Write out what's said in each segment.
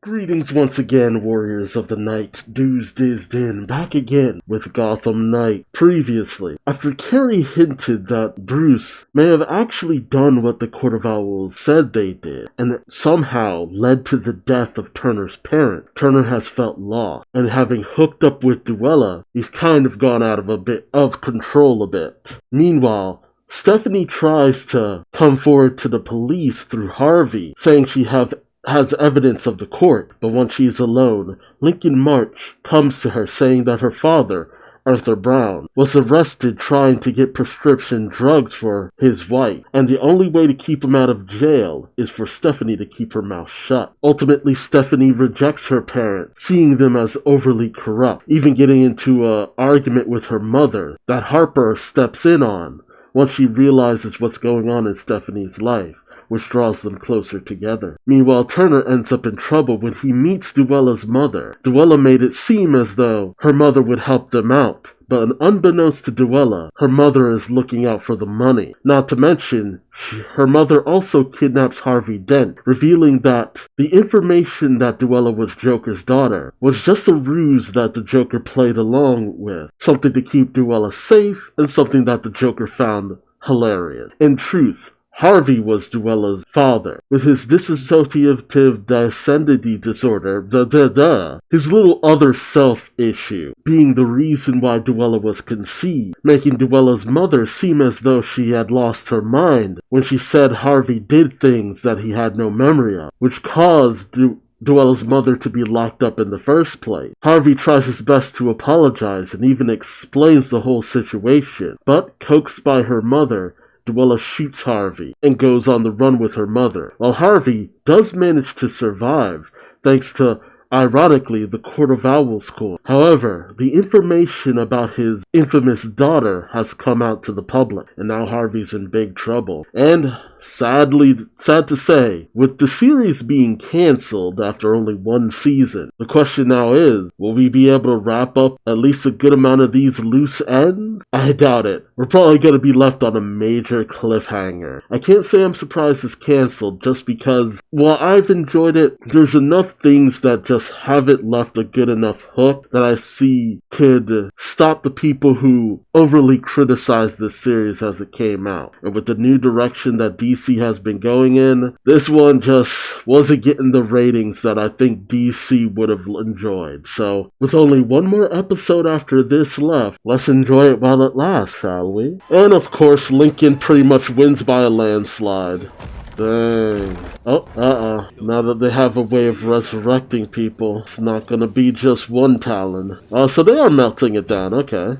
Greetings once again, warriors of the night. Duuz-Diz-Din back again with Gotham Knight. Previously, after Carrie hinted that Bruce may have actually done what the Court of Owls said they did, and it somehow led to the death of Turner's parent, Turner has felt lost, and having hooked up with Duella, he's kind of gone out of a bit of control a bit. Meanwhile, Stephanie tries to come forward to the police through Harvey, saying she has evidence of the court, but once she is alone, Lincoln March comes to her saying that her father, Arthur Brown, was arrested trying to get prescription drugs for his wife, and the only way to keep him out of jail is for Stephanie to keep her mouth shut. Ultimately, Stephanie rejects her parents, seeing them as overly corrupt, even getting into an argument with her mother that Harper steps in on once she realizes what's going on in Stephanie's life, which draws them closer together. Meanwhile, Turner ends up in trouble when he meets Duella's mother. Duella made it seem as though her mother would help them out, but unbeknownst to Duella, her mother is looking out for the money. Not to mention, her mother also kidnaps Harvey Dent, revealing that the information that Duella was Joker's daughter was just a ruse that the Joker played along with, something to keep Duella safe and something that the Joker found hilarious. In truth, Harvey was Duella's father, with his dissociative identity disorder, his little other self issue, being the reason why Duella was conceived, making Duella's mother seem as though she had lost her mind when she said Harvey did things that he had no memory of, which caused Duella's mother to be locked up in the first place. Harvey tries his best to apologize and even explains the whole situation, but coaxed by her mother, Duella shoots Harvey and goes on the run with her mother, while Harvey does manage to survive, thanks to, ironically, the Court of Owls School. However, the information about his infamous daughter has come out to the public, and now Harvey's in big trouble. And sad to say, with the series being cancelled after only one season, the question now is, will we be able to wrap up at least a good amount of these loose ends? I doubt it. We're probably going to be left on a major cliffhanger. I can't say I'm surprised it's cancelled just because, while I've enjoyed it, there's enough things that just haven't left a good enough hook that I see could stop the people who overly criticize this series as it came out. And with the new direction that DC has been going in, this one just wasn't getting the ratings that I think DC would have enjoyed. So, with only one more episode after this left, let's enjoy it while it lasts, shall we? And of course, Lincoln pretty much wins by a landslide. Dang. Oh, now that they have a way of resurrecting people, it's not gonna be just one Talon. So they are melting it down, okay.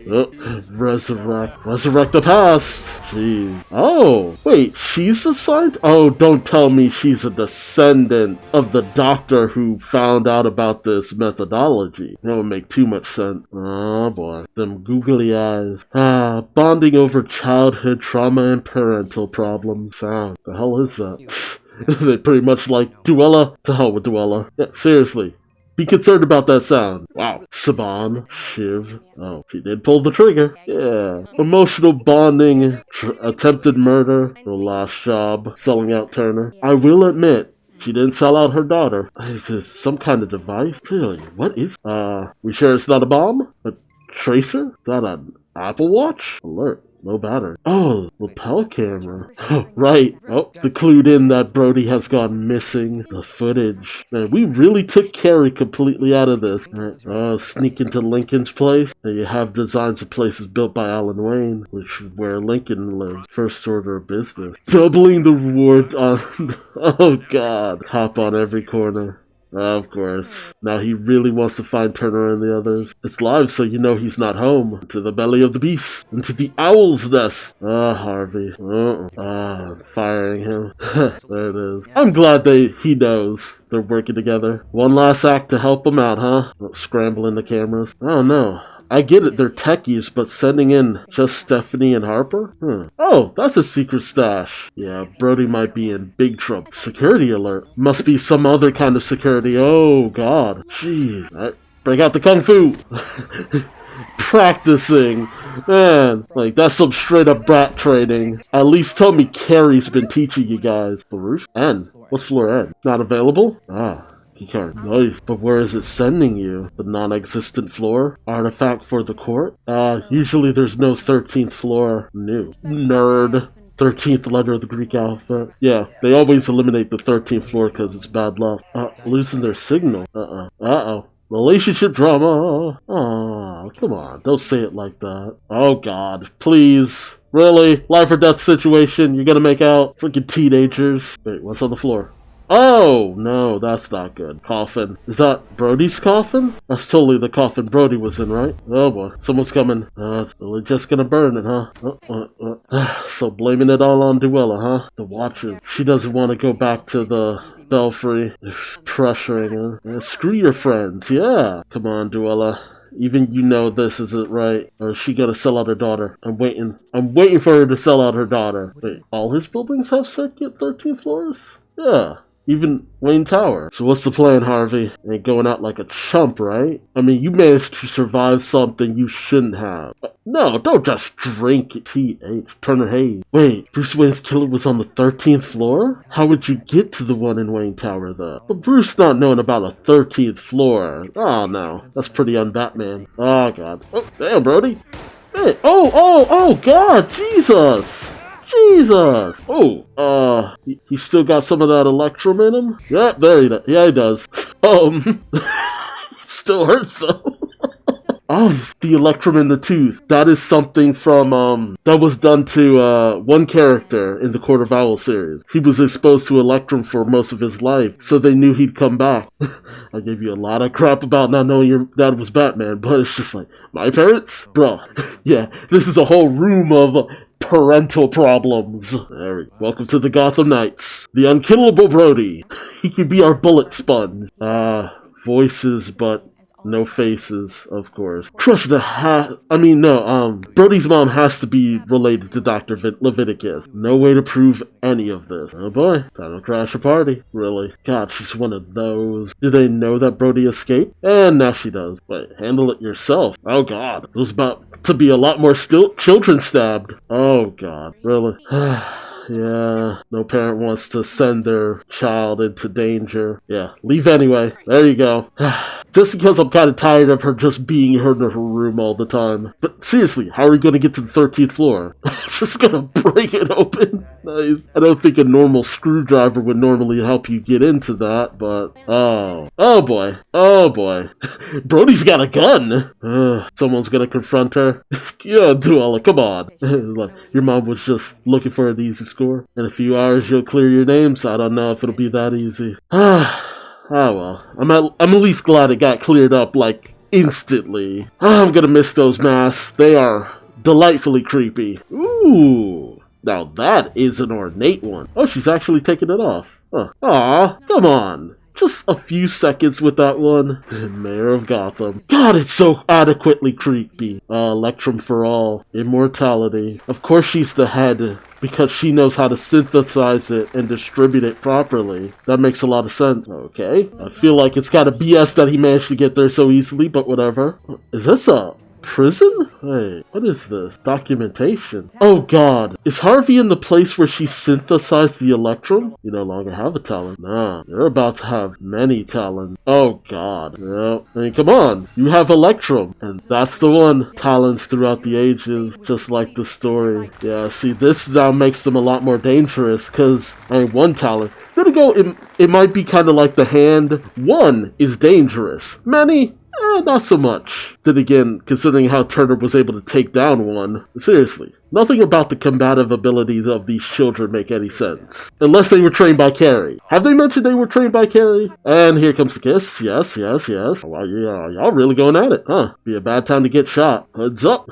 Oh, resurrect the past. Jeez. Oh, wait, she's a scientist? Oh, don't tell me she's a descendant of the doctor who found out about this methodology. That would make too much sense. Oh boy, them googly eyes. Bonding over childhood trauma and parental problems. The hell is that? They pretty much like Duella. To hell with Duella. Yeah, seriously. Be concerned about that sound. Wow. Saban, Shiv. Oh, she did pull the trigger. Yeah. Emotional bonding, attempted murder, her last job, selling out Turner. I will admit, she didn't sell out her daughter. Is this some kind of device? Really? What is? We sure it's not a bomb? A tracer? Is that an Apple Watch? Alert. No battery. Oh, lapel camera. Oh, right. Oh, the clued in that Brody has gone missing. The footage. Man, we really took Carrie completely out of this. Sneak into Lincoln's place. There you have designs of places built by Alan Wayne, which is where Lincoln lives. First order of business. Doubling the reward on... Oh, God. Hop on every corner. Of course. Now he really wants to find Turner and the others. It's live, so you know he's not home. Into the belly of the beast. Into the owl's nest. Harvey. Firing him. There it is. I'm glad he knows they're working together. One last act to help him out, huh? Scrambling the cameras. Oh no. I get it, they're techies, but sending in just Stephanie and Harper? Oh, that's a secret stash. Yeah, Brody might be in big trouble. Security alert. Must be some other kind of security. Oh, God. Jeez. Right, break out the kung fu. Practicing. Man, like, that's some straight up brat training. At least tell me Carrie's been teaching you guys. Baruch? N. What's floor N? Not available? card. Nice. But where is it sending you? The non-existent floor? Artifact for the court? Usually there's no 13th floor. New. Nerd. 13th letter of the Greek alphabet. Yeah, they always eliminate the 13th floor because it's bad luck. Losing their signal. Uh-oh. Relationship drama. Oh, come on. Don't say it like that. Oh, God. Please. Really? Life or death situation? You're gonna make out? Freaking teenagers. Wait, what's on the floor? Oh, no, that's not good. Coffin. Is that Brody's coffin? That's totally the coffin Brody was in, right? Oh boy, someone's coming. We're just gonna burn it, huh? So blaming it all on Duella, huh? The Watchers. She doesn't want to go back to the Belfry. Pressuring her. Screw your friends, yeah. Come on, Duella. Even you know this isn't right. Or is she gonna sell out her daughter? I'm waiting for her to sell out her daughter. Wait, all his buildings have second 13 floors? Yeah. Even Wayne Tower. So what's the plan, Harvey? Ain't going out like a chump, right? I mean, you managed to survive something you shouldn't have. No, don't just drink it. T.H. Turner Hayes. Wait, Bruce Wayne's killer was on the 13th floor? How would you get to the one in Wayne Tower, though? But Bruce not knowing about a 13th floor. Oh, no. That's pretty un-Batman. Oh, God. Oh, damn, Brody. Hey, oh, God, Jesus. Jesus! Oh, he still got some of that electrum in him? Yeah, there he does. Yeah, he does. Still hurts though. The electrum in the tooth. That is something from, that was done to, one character in the Court of Owls series. He was exposed to electrum for most of his life, so they knew he'd come back. I gave you a lot of crap about not knowing your dad was Batman, but it's just like, my parents? Bro, yeah, this is a whole room of parental problems. There we go. Welcome to the Gotham Knights. The unkillable Brody. He could be our bullet sponge. Voices, but no faces, of course. Trust Brody's mom has to be related to Dr. Leviticus. No way to prove any of this. Oh boy, time to crash a party. Really? God, she's one of those. Do they know that Brody escaped? And now she does. Wait, handle it yourself. Oh God, there's about to be a lot more children stabbed. Oh God, really? Yeah, no parent wants to send their child into danger. Yeah, leave anyway. There you go. Just because I'm kind of tired of her just being in her room all the time. But seriously, how are we going to get to the 13th floor? Just gonna break it open? Nice. I don't think a normal screwdriver would normally help you get into that, but... Oh boy. Brody's got a gun! Someone's gonna confront her. Yeah, Duella, come on. Like, your mom was just looking for an easy score. In a few hours, you'll clear your names. I don't know if it'll be that easy. Well. I'm at least glad it got cleared up, like, instantly. I'm gonna miss those masks. They are delightfully creepy. Ooh. Now that is an ornate one. Oh, she's actually taking it off. Aw, come on. Just a few seconds with that one. Mayor of Gotham. God, it's so adequately creepy. Electrum for all. Immortality. Of course she's the head, because she knows how to synthesize it and distribute it properly. That makes a lot of sense. Okay. I feel like it's kind of BS that he managed to get there so easily, but whatever. Is this a prison? Hey, what is this? Documentation. Oh God. Is Harvey in the place where she synthesized the electrum? You no longer have a talent. Nah, you're about to have many talents. Oh God. No. I mean, come on. You have electrum. And that's the one. Talents throughout the ages, just like the story. Yeah, see, this now makes them a lot more dangerous, because, one talent. Gonna go, it might be kind of like the hand. One is dangerous. Many? Not so much. Then again, considering how Turner was able to take down one, seriously, nothing about the combative abilities of these children make any sense. Unless they were trained by Carrie. Have they mentioned they were trained by Carrie? And here comes the kiss. Yes. Wow, y'all really going at it, huh? Be a bad time to get shot. Heads up.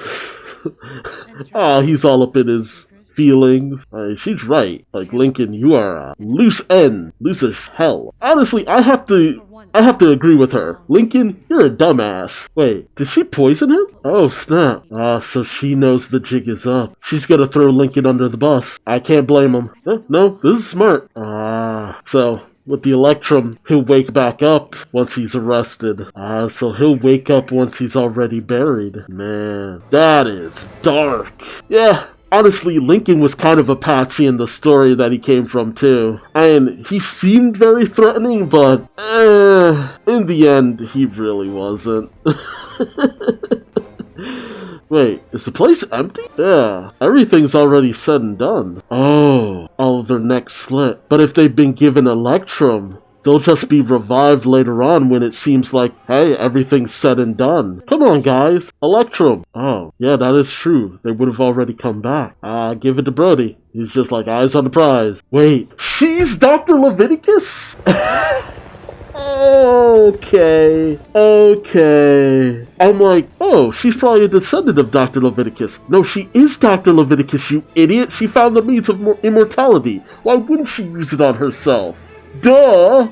He's all up in his feelings. She's right. Like, Lincoln, you are a loose end. Loose as hell. Honestly, I have to agree with her. Lincoln, you're a dumbass. Wait, did she poison him? Oh, snap. So she knows the jig is up. She's gonna throw Lincoln under the bus. I can't blame him. No, this is smart. So with the electrum, he'll wake back up once he's arrested. So he'll wake up once he's already buried. Man, that is dark. Yeah. honestly, Lincoln was kind of a patsy in the story that he came from, too. And he seemed very threatening, but in the end, he really wasn't. Wait, is the place empty? Yeah, everything's already said and done. Oh, all of their necks slit. But if they've been given Electrum, they'll just be revived later on when it seems like, hey, everything's said and done. Come on, guys. Electrum. Oh, yeah, that is true. They would have already come back. Give it to Brody. He's just like, eyes on the prize. Wait, she's Dr. Leviticus? Okay. I'm like, oh, she's probably a descendant of Dr. Leviticus. No, she is Dr. Leviticus, you idiot. She found the means of immortality. Why wouldn't she use it on herself? Duh!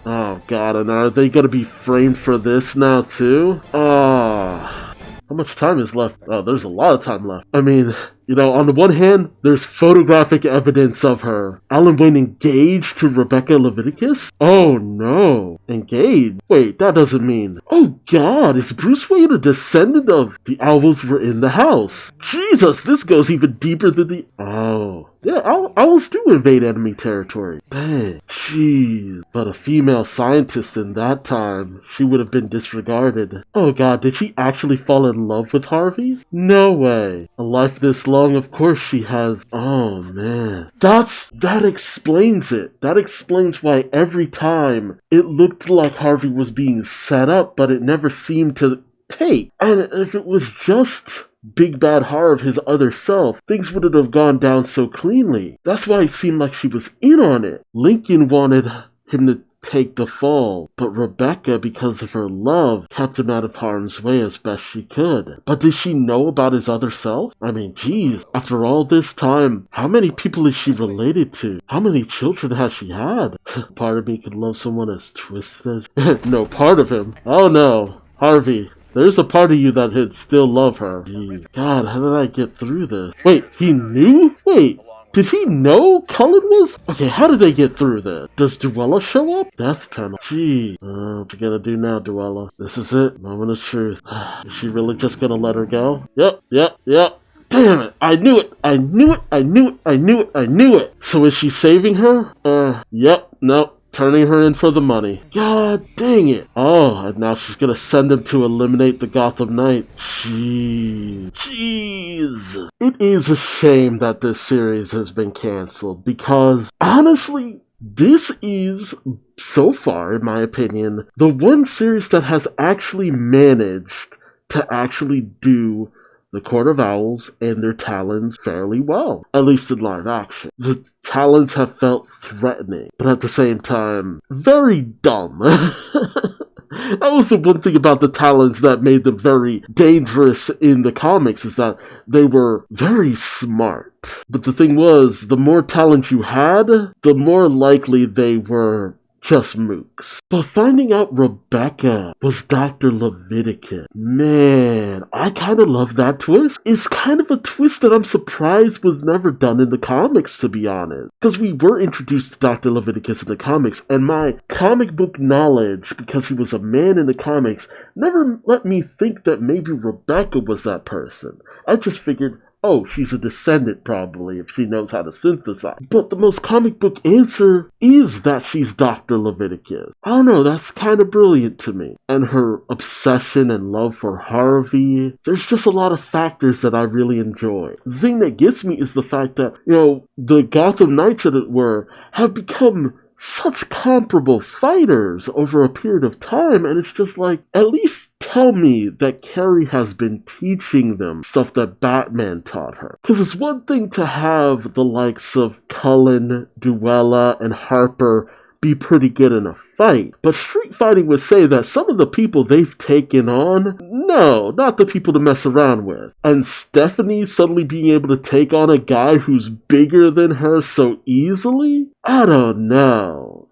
Oh, God, and are they gonna be framed for this now, too? How much time is left? Oh, there's a lot of time left. I mean, you know, on the one hand, there's photographic evidence of her. Alan Wayne engaged to Rebecca Leviticus? Oh, no. Engaged? Wait, that doesn't mean... Oh, God, is Bruce Wayne a descendant of the owls were in the house? Jesus, this goes even deeper than the... Oh... Yeah, owls do invade enemy territory. Dang. Jeez. But a female scientist in that time, she would have been disregarded. Oh God, did she actually fall in love with Harvey? No way. A life this long, of course she has. Oh man. That explains it. That explains why every time it looked like Harvey was being set up, but it never seemed to take. And if it was just Big Bad Harv, his other self, things wouldn't have gone down so cleanly. That's why it seemed like she was in on it. Lincoln wanted him to take the fall, but Rebecca, because of her love, kept him out of harm's way as best she could. But did she know about his other self? I mean, geez, after all this time, how many people is she related to? How many children has she had? Part of me could love someone as twisted as... No, part of him. Oh no, Harvey. There's a part of you that would still love her. Jeez. God, how did I get through this? Wait, he knew? Wait, did he know Cullen was? Okay, how did they get through this? Does Duella show up? Death penalty. Jeez. What you gonna do now, Duella? This is it. Moment of truth. Is she really just gonna let her go? Yep. Damn it! I knew it! So is she saving her? Yep, nope. Turning her in for the money. God dang it. Oh, and now she's gonna send him to eliminate the Gotham Knight. Jeez. It is a shame that this series has been canceled because, honestly, this is, so far, in my opinion, the one series that has actually managed to actually do the Court of Owls and their talons fairly well, at least in live action. The talons have felt threatening, but at the same time, very dumb. That was the one thing about the talons that made them very dangerous in the comics, is that they were very smart. But the thing was, the more talent you had, the more likely they were just mooks. But finding out Rebecca was Dr. Leviticus, man, I kind of love that twist. It's kind of a twist that I'm surprised was never done in the comics, to be honest. Because we were introduced to Dr. Leviticus in the comics, and my comic book knowledge, because he was a man in the comics, never let me think that maybe Rebecca was that person. I just figured, oh, she's a descendant probably if she knows how to synthesize. But the most comic book answer is that she's Dr. Leviticus. I don't know, that's kind of brilliant to me. And her obsession and love for Harvey, there's just a lot of factors that I really enjoy. The thing that gets me is the fact that, you know, the Gotham Knights, as it were, have become such comparable fighters over a period of time, and it's just like, at least tell me that Carrie has been teaching them stuff that Batman taught her. Because it's one thing to have the likes of Cullen, Duella, and Harper be pretty good in a fight, but Street Fighting would say that some of the people they've taken on, no, not the people to mess around with. And Stephanie suddenly being able to take on a guy who's bigger than her so easily? I don't know.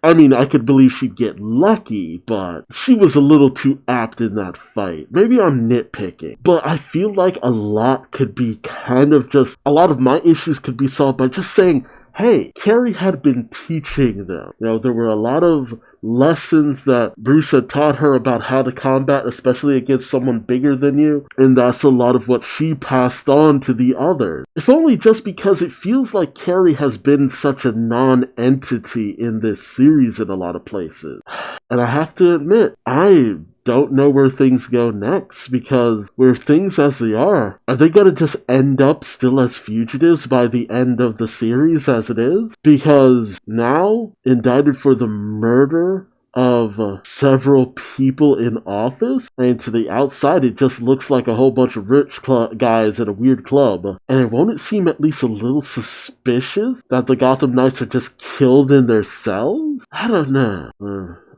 I mean, I could believe she'd get lucky, but she was a little too apt in that fight. Maybe I'm nitpicking, but I feel like a lot could be kind of just, a lot of my issues could be solved by just saying, hey, Carrie had been teaching them. There were a lot of lessons that Bruce had taught her about how to combat, especially against someone bigger than you, and that's a lot of what she passed on to the others. If only just because it feels like Carrie has been such a non-entity in this series in a lot of places. And I have to admit, I don't know where things go next, because where things as they are they gonna just end up still as fugitives by the end of the series as it is? Because now, indicted for the murder of several people in office, and to the outside it just looks like a whole bunch of rich guys at a weird club. And won't it seem at least a little suspicious that the Gotham Knights are just killed in their cells? I don't know.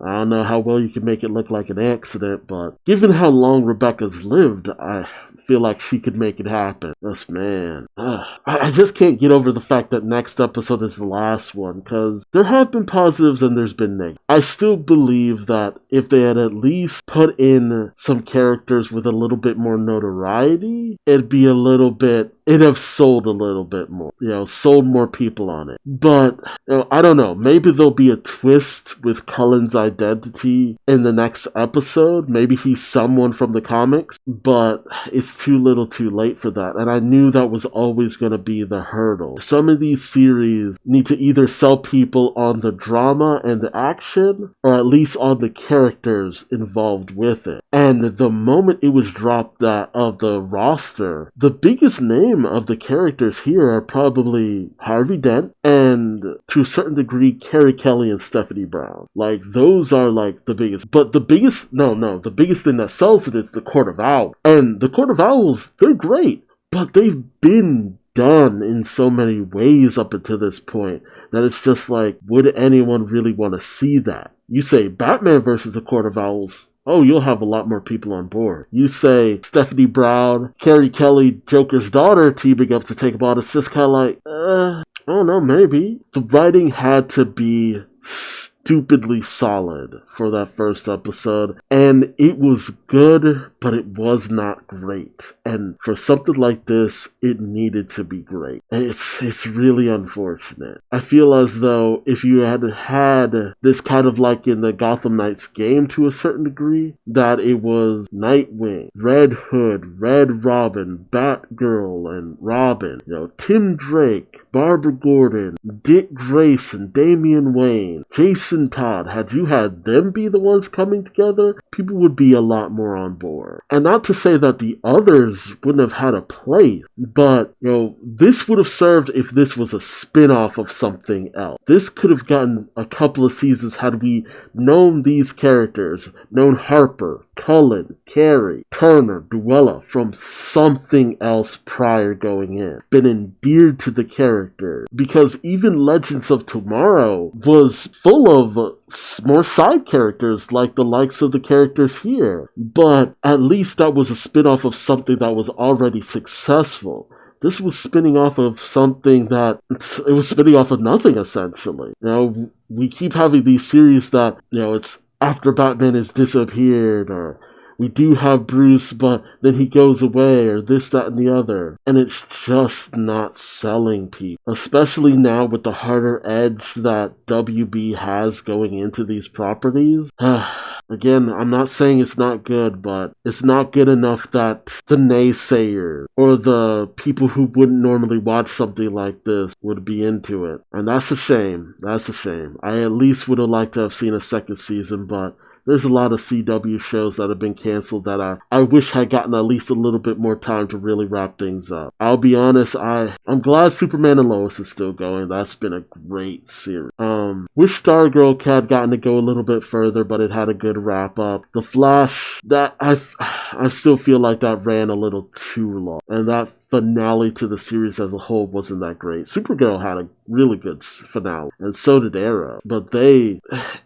I don't know how well you can make it look like an accident, but given how long Rebecca's lived, I feel like she could make it happen. This man. I just can't get over the fact that next episode is the last one, because there have been positives and there's been negatives. I still believe that if they had at least put in some characters with a little bit more notoriety, it'd have sold a little bit more. Sold more people on it. But, I don't know. Maybe there'll be a twist with Cullen's identity in the next episode. Maybe he's someone from the comics. But it's too little too late for that. And I knew that was always going to be the hurdle. Some of these series need to either sell people on the drama and the action, or at least on the characters involved with it. And the moment it was dropped of the roster, the biggest name of the characters here are probably Harvey Dent and, to a certain degree, Carrie Kelly and Stephanie Brown. Those are the biggest. But the biggest thing that sells it is the Court of Owls. And the Court of Owls, they're great, but they've been done in so many ways up until this point that it's just would anyone really want to see that? You say Batman versus the Court of Owls, oh, you'll have a lot more people on board. You say Stephanie Brown, Carrie Kelly, Joker's daughter teaming up to take him on, it's just kind of I don't know, maybe. The writing had to be stupidly solid for that first episode, and it was good, but it was not great. And for something like this, it needed to be great. And it's really unfortunate. I feel as though if you had this kind of in the Gotham Knights game to a certain degree, that it was Nightwing, Red Hood, Red Robin, Batgirl, and Robin, Tim Drake, Barbara Gordon, Dick Grayson, Damian Wayne, Jason Todd, had you had them be the ones coming together, people would be a lot more on board. And not to say that the others wouldn't have had a place, but, this would have served if this was a spin-off of something else. This could have gotten a couple of seasons had we known these characters, known Harper, Cullen, Carey, Turner, Duella from something else prior going in. Been endeared to the characters. Because even Legends of Tomorrow was full of more side characters like the likes of the characters here. But at least that was a spin-off of something that was already successful. This was spinning off of something it was spinning off of nothing, essentially. We keep having these series that, it's after Batman has disappeared, or we do have Bruce, but then he goes away, or this, that, and the other. And it's just not selling people. Especially now with the harder edge that WB has going into these properties. Again, I'm not saying it's not good, but it's not good enough that the naysayers or the people who wouldn't normally watch something like this would be into it. And that's a shame. That's a shame. I at least would have liked to have seen a second season, but there's a lot of CW shows that have been canceled that I wish had gotten at least a little bit more time to really wrap things up. I'll be honest, I'm glad Superman and Lois is still going. That's been a great series. Wish Stargirl had gotten to go a little bit further, but it had a good wrap up. The Flash, that I still feel like that ran a little too long. And that finale to the series as a whole wasn't that great. Supergirl had a really good finale, and so did Arrow. But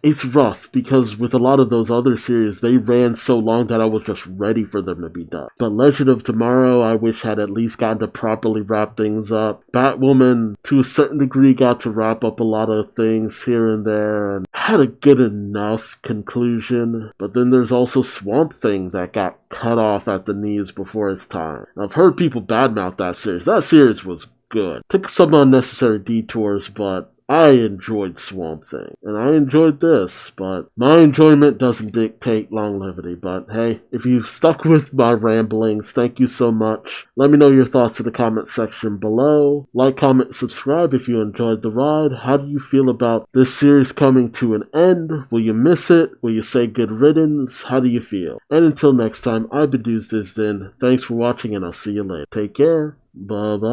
it's rough, because with a lot of those other series, they ran so long that I was just ready for them to be done. But Legend of Tomorrow, I wish had at least gotten to properly wrap things up. Batwoman, to a certain degree, got to wrap up a lot of things here and there, and had a good enough conclusion. But then there's also Swamp Thing that got cut off at the knees before its time. I've heard people badmouth that series. That series was good. Took some unnecessary detours, but I enjoyed Swamp Thing, and I enjoyed this, but my enjoyment doesn't dictate longevity. But hey, if you've stuck with my ramblings, thank you so much. Let me know your thoughts in the comment section below. Like, comment, subscribe if you enjoyed the ride. How do you feel about this series coming to an end? Will you miss it? Will you say good riddance? How do you feel? And until next time, I've been Duuz-Diz-Din. Thanks for watching, and I'll see you later. Take care. Bye-bye.